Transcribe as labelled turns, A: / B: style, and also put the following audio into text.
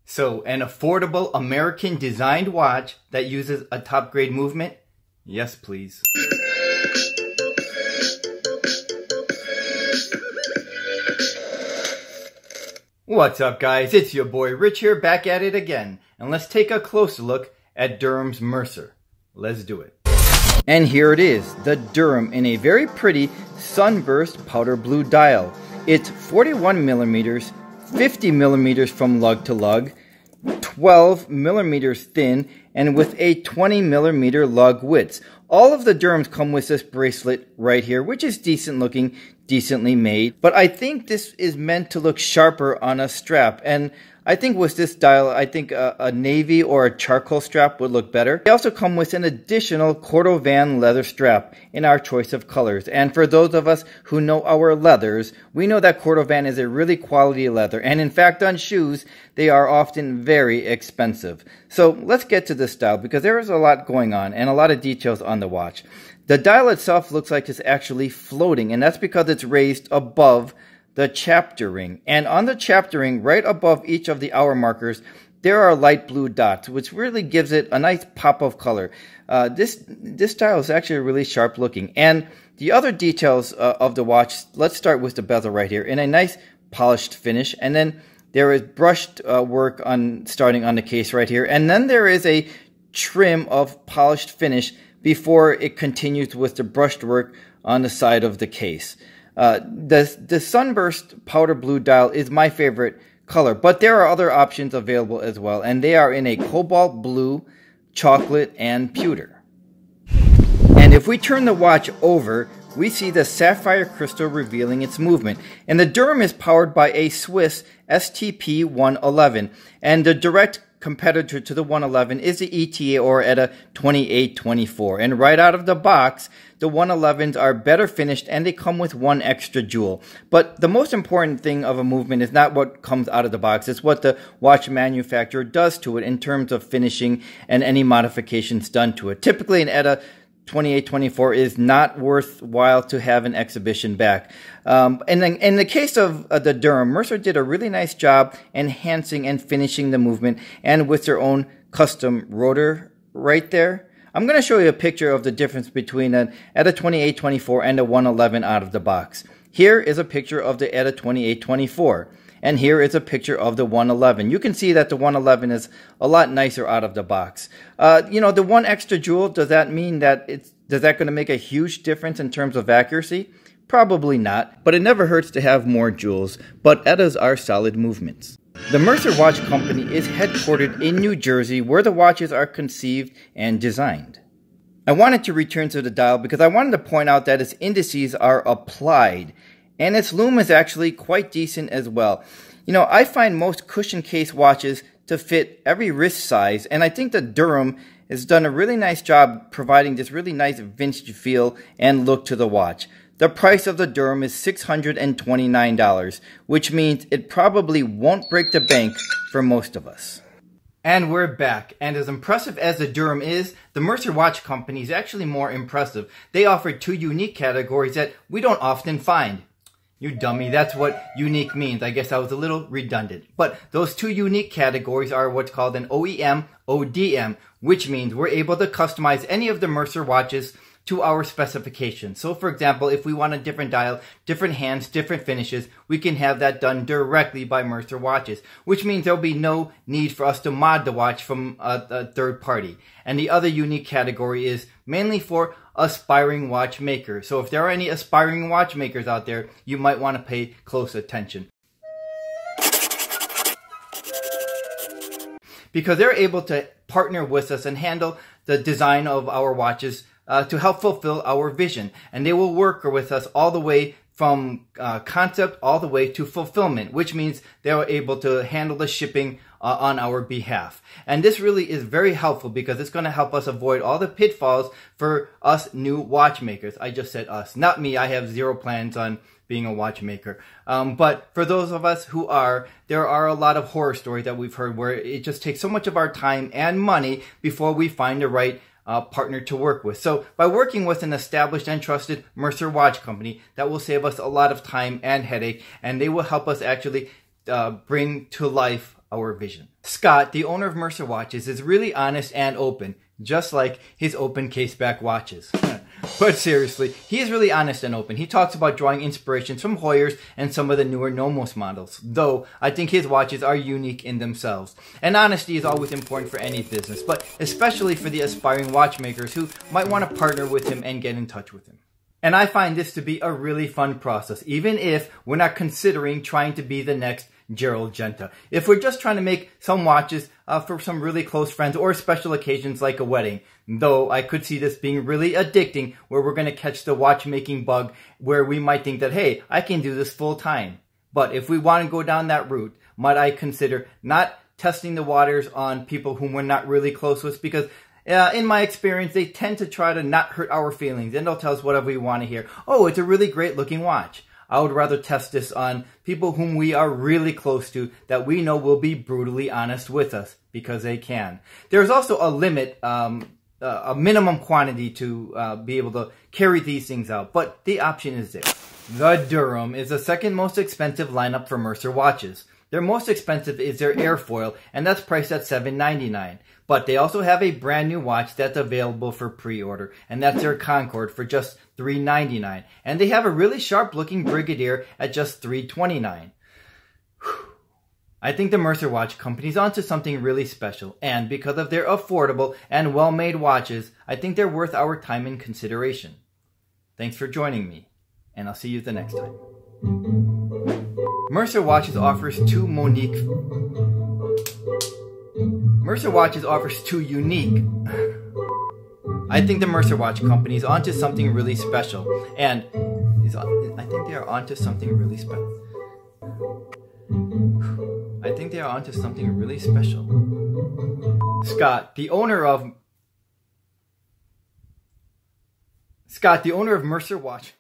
A: So, an affordable American designed watch that uses a top grade movement? Yes, please. What's up, guys? It's your boy Rich here, back at it again. And let's take a closer look at Durham's Mercer. Let's do it. And here it is, the Durham in a very pretty sunburst powder blue dial. It's 41 millimeters, 50 millimeters from lug to lug, 12 millimeters thin, and with a 20 millimeter lug width. All of the Durhams come with this bracelet right here, which is decent looking, decently made. But I think this is meant to look sharper on a strap. And I think with this dial, I think a navy or a charcoal strap would look better. They also come with an additional Cordovan leather strap in our choice of colors. And for those of us who know our leathers, we know that Cordovan is a really quality leather. And in fact, on shoes, they are often very expensive. So let's get to this dial because there is a lot going on and a lot of details on the watch. The dial itself looks like it's actually floating, and that's because it's raised above the chapter ring. And on the chapter ring, right above each of the hour markers, there are light blue dots, which really gives it a nice pop of color. This dial is actually really sharp looking. And the other details of the watch, let's start with the bezel right here, in a nice polished finish. And then there is brushed work starting on the case right here. And then there is a trim of polished finish before it continues with the brushed work on the side of the case. The sunburst powder blue dial is my favorite color, but there are other options available as well, and they are in a cobalt blue, chocolate, and pewter. And if we turn the watch over, we see the sapphire crystal revealing its movement. And the Durham is powered by a Swiss STP 111, and the direct competitor to the 111 is the ETA or ETA 2824. And right out of the box, the 111s are better finished and they come with one extra jewel. But the most important thing of a movement is not what comes out of the box. It's what the watch manufacturer does to it in terms of finishing and any modifications done to it. Typically an ETA 2824 is not worthwhile to have an exhibition back. And then in the case of the Durham, Mercer did a really nice job enhancing and finishing the movement, and with their own custom rotor right there. I'm going to show you a picture of the difference between an ETA 2824 and a 111 out of the box. Here is a picture of the ETA 2824. And here is a picture of the 111. You can see that the 111 is a lot nicer out of the box. You know, the one extra jewel, does that mean that going to make a huge difference in terms of accuracy? Probably not, but it never hurts to have more jewels, but ETAs are solid movements. The Mercer Watch Company is headquartered in New Jersey, where the watches are conceived and designed. I wanted to return to the dial because I wanted to point out that its indices are applied. And its lume is actually quite decent as well. You know, I find most cushion case watches to fit every wrist size, and I think the Durham has done a really nice job providing this really nice vintage feel and look to the watch. The price of the Durham is $629, which means it probably won't break the bank for most of us. And we're back, and as impressive as the Durham is, the Mercer Watch Company is actually more impressive. They offer two unique categories that we don't often find. You dummy, that's what unique means. I guess I was a little redundant. But those two unique categories are what's called an OEM, ODM, which means we're able to customize any of the Mercer watches to our specifications. So for example, if we want a different dial, different hands, different finishes, we can have that done directly by Mercer watches, which means there'll be no need for us to mod the watch from a third party. And the other unique category is mainly for aspiring watchmakers. So if there are any aspiring watchmakers out there, you might want to pay close attention, because they're able to partner with us and handle the design of our watches to help fulfill our vision. And they will work with us all the way from concept all the way to fulfillment, which means they're able to handle the shipping on our behalf. And this really is very helpful because it's going to help us avoid all the pitfalls for us new watchmakers. I just said us, not me. I have zero plans on being a watchmaker. But for those of us who are, there are a lot of horror stories that we've heard where it just takes so much of our time and money before we find the right partner to work with. So by working with an established and trusted Mercer Watch Company, that will save us a lot of time and headache, and they will help us actually bring to life our vision. Scott, the owner of Mercer Watches, is really honest and open, just like his open caseback watches. But seriously, he is really honest and open. He talks about drawing inspirations from Hoyers and some of the newer Nomos models, though I think his watches are unique in themselves. And honesty is always important for any business, but especially for the aspiring watchmakers who might want to partner with him and get in touch with him. And I find this to be a really fun process, even if we're not considering trying to be the next Gerald Genta. If we're just trying to make some watches for some really close friends or special occasions like a wedding, though I could see this being really addicting where we're going to catch the watchmaking bug where we might think that, hey, I can do this full time. But if we want to go down that route, might I consider not testing the waters on people whom we're not really close with, because in my experience, they tend to try to not hurt our feelings, and they'll tell us whatever we want to hear. Oh, it's a really great looking watch. I would rather test this on people whom we are really close to, that we know will be brutally honest with us, because they can. There's also a limit, a minimum quantity to be able to carry these things out, but the option is there. The Durham is the second most expensive lineup for Mercer watches. Their most expensive is their airfoil, and that's priced at $799. But they also have a brand new watch that's available for pre-order, and that's their Concorde for just $399. And they have a really sharp looking Brigadier at just $329. I think the Mercer Watch Company's onto something really special, and because of their affordable and well-made watches, I think they're worth our time and consideration. Thanks for joining me, and I'll see you the next time. Mercer Watches offers two unique. I think the Mercer Watch Company is onto something really special, and I think they are onto something really special. Scott, the owner of Mercer Watch.